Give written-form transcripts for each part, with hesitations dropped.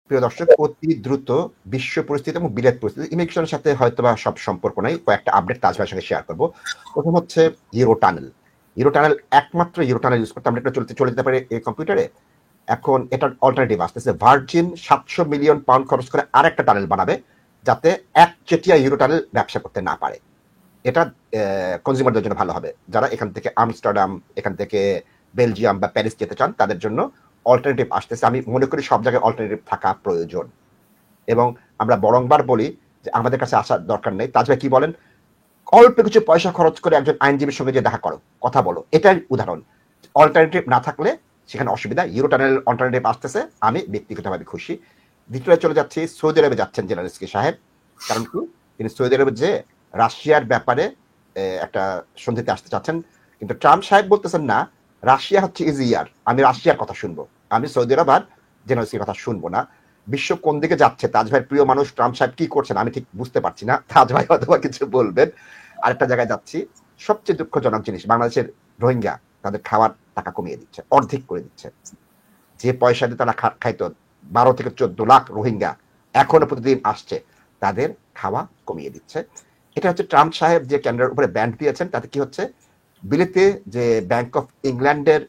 প্রিয় দর্শক, অতি দ্রুত বিশ্ব পরিস্থিতি এবং বিলেত পরিস্থিতি ইমিগ্রেশনের সাথে হয়তোবা সব সম্পর্ক নাই, কয়েকটা আপডেট তাজ ভাইয়ের সঙ্গে শেয়ার করবো। প্রথম হচ্ছে ইউরো টানেল। ইউরো টানেল একমাত্র ইউরো টানেল ইউজ করতে আমরা এটা চলে যেতে পারি এই কম্পিউটারে। এখন এটার অল্টারনেটিভ আসতেছে, ভার্জিন 700 মিলিয়ন পাউন্ড খরচ করে আরেকটা টানেল বানাবে, যাতে একচেটিয়া ইউরো টানেল ব্যবসা করতে না পারে। এটা কনজিউমারদের জন্য ভালো হবে, যারা এখান থেকে আমস্টারডাম, এখান থেকে বেলজিয়াম বা প্যারিস যেতে চান তাদের জন্য অল্টারনেটিভ আসতেছে। আমি মনে করি সব জায়গায় অল্টারনেটিভ থাকা প্রয়োজন, এবং আমরা বরংবার বলি যে আমাদের কাছে আসার দরকার নেই। তাজ ভাই কি বলেন, অল্প কিছু পয়সা খরচ করে একজন আইনজীবীর সঙ্গে যে দেখা করো, কথা বলো, এটাই উদাহরণ। অল্টারনেটিভ না থাকলে সেখানে অসুবিধা। ইউরো টানেল অল্টারনেটিভ আসতেছে, আমি ব্যক্তিগতভাবে খুশি। দ্বিতীয় চলে যাচ্ছি, সৌদি আরবে যাচ্ছেন জেলারিস্কি সাহেব। কারণ কি, তিনি সৌদি আরবে যে রাশিয়ার ব্যাপারে একটা সন্ধিতে আসতে চাচ্ছেন, কিন্তু ট্রাম্প সাহেব বলতেছেন না, রাশিয়া হচ্ছে ইজিয়ার, আমি রাশিয়ার কথা শুনবো, আমি সৌদি আরব আর জেলারিস্কির কথা শুনবো না। বিশ্ব কোন দিকে যাচ্ছে, তাজ ভাইয়ের প্রিয় মানুষ ট্রাম্প সাহেব কি করছেন আমি ঠিক বুঝতে পারছি না, তাজ ভাই অথবা কিছু বলবেন। আরেকটা জায়গায় যাচ্ছি, সবচেয়ে দুঃখজনক জিনিস, বাংলাদেশের রোহিঙ্গা তাদের খাওয়ার টাকা কমিয়ে দিচ্ছে, অর্ধেক করে দিচ্ছে। যে পয়সা দিয়ে তারা খাইতো, 12 থেকে 14 লাখ রোহিঙ্গা এখনো প্রতিদিন আসছে, তাদের খাওয়া কমিয়ে দিচ্ছে। এটা হচ্ছে ট্রাম্প সাহেব যে ক্যানাডার উপরে ব্যান্ড দিয়েছেন, তাতে কি হচ্ছে, বিলেতে যে ব্যাংক অফ ইংল্যান্ডের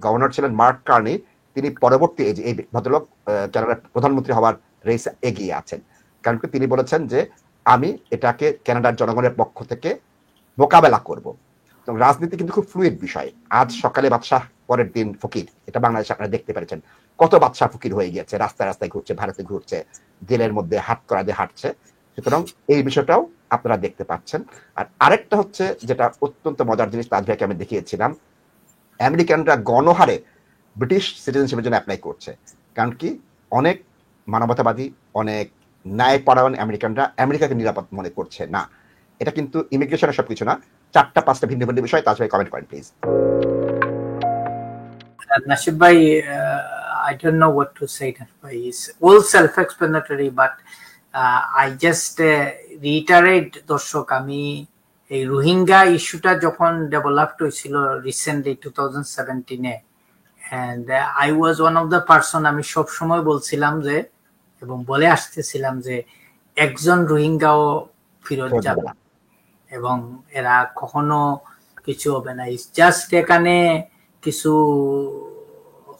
গভর্নর ছিলেন মার্ক কার্নি, তিনি পরবর্তী এই ভদ্রলোক ক্যানাডার প্রধানমন্ত্রী হওয়ার রেসে এগিয়ে আছেন। কারণ তিনি বলেছেন যে আমি এটাকে ক্যানাডার জনগণের পক্ষ থেকে মোকাবেলা করব। রাজনীতি কিন্তু খুব ফ্লুইড বিষয়। আজ সকালে বাদশাহ, পরের দিন ফকির, এটা বাংলাদেশে আপনারা দেখতে পেরেছেন। কত বাদশাহ ফকির হয়ে গিয়েছে, রাস্তায় রাস্তায় ঘুরছে, ভারতে ঘুরছে, জেলের মধ্যে হাত করা দিয়ে হাঁটছে। সুতরাং এই বিষয়টাও আপনারা দেখতে পাচ্ছেন। আর আরেকটা হচ্ছে, যেটা অত্যন্ত মজার জিনিস, তাজ ভাইকে আমি দেখিয়েছিলাম, আমেরিকানরা গণহারে ব্রিটিশ সিটিজেনশিপের জন্য অ্যাপ্লাই করছে। কারণ কি, অনেক মানবতাবাদী, অনেক ন্যায়পরায়ণ আমেরিকানরা আমেরিকাকে নিরাপদ মনে করছে না। এটা কিন্তু ইমিগ্রেশনের সবকিছু না, 4-5টা ভিন্ন ভিন্ন বিষয়। তাজ ভাই কমেন্ট করেন please. Nasib bhai, I don't know what to say. It's all self-explanatory, but I just reiterate দর্শক, আমি এই রোহিঙ্গা ইস্যুটা যখন ডেভেলপড হয়েছিল recently 2017-এ, and I was one of the person, আমি সব সময় বলছিলাম যে, এবং বলে আসতেছিলাম যে একজন রোহিঙ্গাও ফিরত যাবে এবং এরা কখনো কিছু হবে না। ইটস জাস্ট এখানে কিছু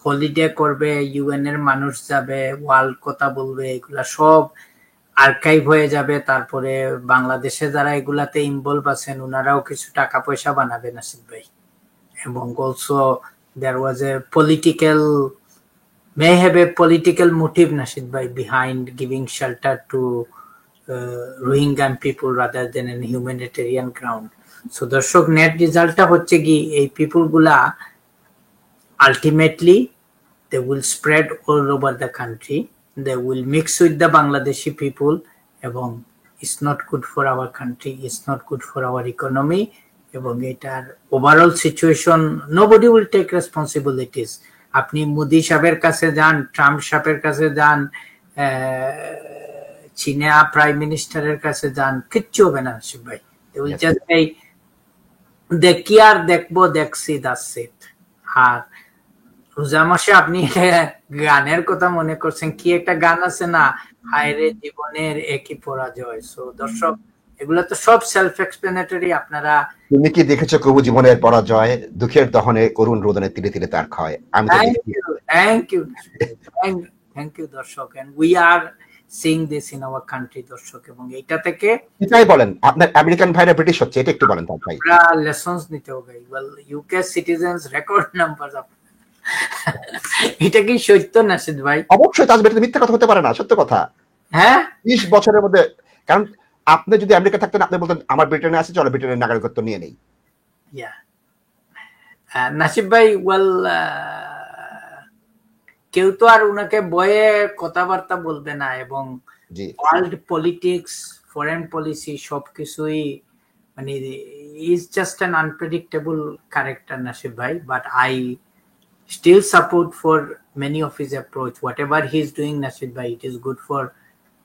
হলিডে করবে, ইউএন এর মানুষ যাবে, ওয়ার্ল্ড কথা বলবে, এগুলা সব আর্কাইভ হয়ে যাবে। তারপরে বাংলাদেশে যারা এগুলাতে ইনভলভ আছেন ওনারাও কিছু টাকা পয়সা বানাবে নাসিব ভাই। এবং also there was a political, may have a political motive, Nashid bhai, behind giving shelter to Rohingya people rather than a humanitarian ground. So দর্শক, নেট রেজাল্টটা হচ্ছে কি, এই পিপল গুলা ultimately they will spread all over the country, they will mix with the Bangladeshi people, এবং it's not good for our country, it's not good for our economy, এবং এটার overall situation nobody will take responsibilities. আপনি মোদি সাহেবের কাছে যান, Trump সাহেবের কাছে যান, চীনা প্রাইম মিনিস্টারের কাছে যান, কিচ্ছু হবে না নাসিব ভাই। দেখি আর দেখবো, দেখছি, that's it. আর রোজা মাসে আপনি গানের কথা মনে করছেন, কি একটা গান আছে না, হায়রে জীবনের একই পরাজয়। সো দর্শক, এগুলো তো সব সেলফ এক্সপ্লেনেটরি। আপনারা, তুমি কি দেখেছো কবু জীবনের পরাজয়, দুঃখের দহনে করুণ রোদনে তীরে তীরে তার ক্ষয়? আমি তো থ্যাংক ইউ দর্শক, and we are seeing this in our country দর্শক। এবং এটা থেকে এটাই বলেন, আপনার আমেরিকান ভাইরা ব্রিটিশ হচ্ছে, এটা একটু বলেন ভাই। আমরা লেসনস নিতে হবে। Well, UK citizens record number. এটা কি সত্য নাসিদ ভাই? অবশ্যই, তাজ ভাই মিথ্যা কথা হতে পারে না, সত্য কথা। হ্যাঁ, 20 বছরের মধ্যে, কারণ আপনি যদি আমেরিকা থাকতেন আপনি বলতেন আমার ব্রিটেনে আছে, চলো ব্রিটেনের নাগরিকত্ব নিয়ে নেই। নাসিব ভাই, ওয়েল, কেউ তো আর উনাকে বয়ে কথাবার্তা বলবে না, এবং ওয়ার্ল্ড পলিটিক্স, ফরেন পলিসি সবকিছুই মানে is just an unpredictable character Nasib ভাই। But I still support for many of his approach. Whatever he is doing, Nasib bhai, it is good for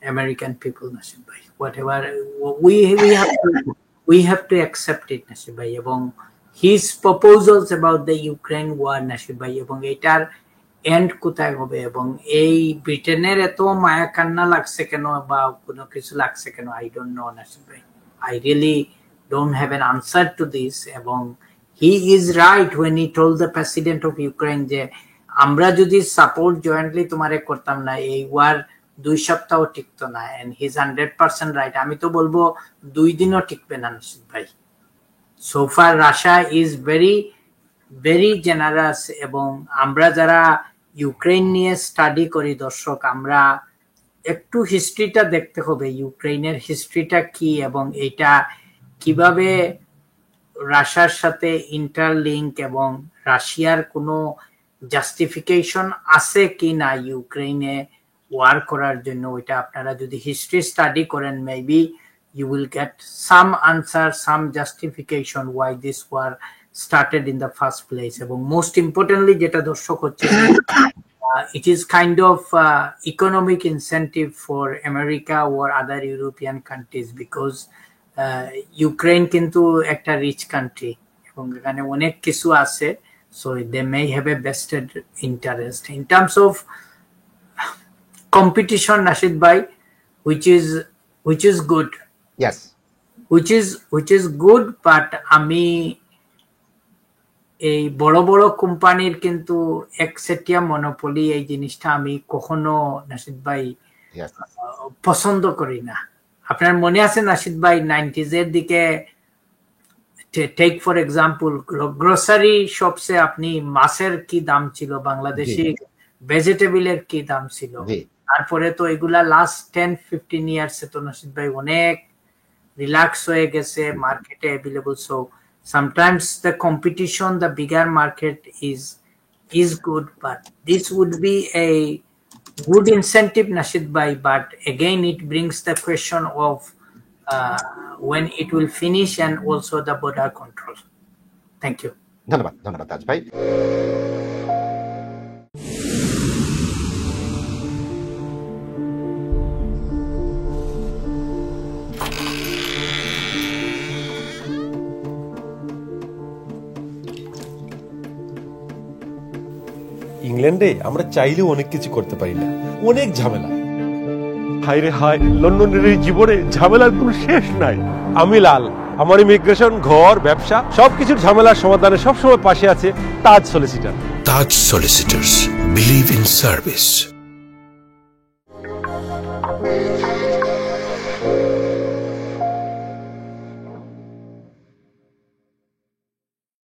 American people, Nasib bhai. Whatever we have to accept it, Nasib bhai. Ebong his proposals about the Ukraine war, Nasib bhai, ebong and কোথায় হবে, এবং এই ব্রিটেনের এত মায়া কান্না লাগছে কেন বা কোনো কিছু লাগছে কেন, আই ডোন্ট নো নাসির ভাই, I really don't have an answer to this. এবং he is right when he told the president of Ukraine যে আমরা যদি সাপোর্ট জয়েন্টলি তোমারে করতাম না এই ওয়ার 2 সপ্তাহ টিকতো না, এন্ড হি ইজ 100% রাইট। আমি তো বলবো 2 দিনও টিকবে না নাসির ভাই। So far Russia is very generous, এবং আমরা যারা ইউক্রেন নিয়ে স্টাডি করি দর্শক, আমরা একটু হিস্ট্রিটা দেখতে হবে, ইউক্রেনের হিস্ট্রিটা কি এবং এটা কিভাবে রাশিয়ার সাথে ইন্টারলিঙ্ক, এবং রাশিয়ার কোনো জাস্টিফিকেশন আছে কি না ইউক্রেনে ওয়ার করার জন্য। ওইটা আপনারা যদি হিস্ট্রি স্টাডি করেন, maybe you will get some answer, some justification why this war started in the first place. এবং most importantly যেটা দর্শক হচ্ছে, it is kind of economic incentive for America or other European countries, because Ukraine কিন্তু একটা rich country এবং এখানে অনেক কিছু আছে, so they may have a vested interest in terms of competition, Rashid bhai, which is good. Yes. which is good, but আমি এই বড় বড় কোম্পানির কিন্তু একচেটিয়া মনোপলি এই জিনিসটা আমি কখনো নাসিদ ভাই পছন্দ করি না। আপনার মনে আছে নাসিদ ভাই 90s এর দিকে, টেক ফর এক্সাম্পল গ্রোসারি শপসে আপনি মাছের কি দাম ছিল, বাংলাদেশি ভেজিটেবলের কি দাম ছিল, তারপরে তো এগুলা লাস্ট 10-15 ইয়ার্স তো নাসিদ ভাই অনেক রিল্যাক্স হয়ে গেছে, মার্কেটে available. So sometimes the competition, the bigger market is good, but this would be a good incentive, Nashid bhai, but again it brings the question of when it will finish, and also the border control. Thank you. ধন্যবাদ তাজ ভাই। ইংল্যান্ডে আমরা চাইলেও অনেক কিছু করতে পারি না, অনেক ঝামেলা। হায় রে হায়, লন্ডনের এই জীবনে ঝামেলার কোনো শেষ নাই। আমি লাল, আমার ইমিগ্রেশন, ঘর, ব্যবসা সবকিছুর ঝামেলার সমাধানে সবসময় পাশে আছে Taj solicitor. Taj solicitors, believe in service.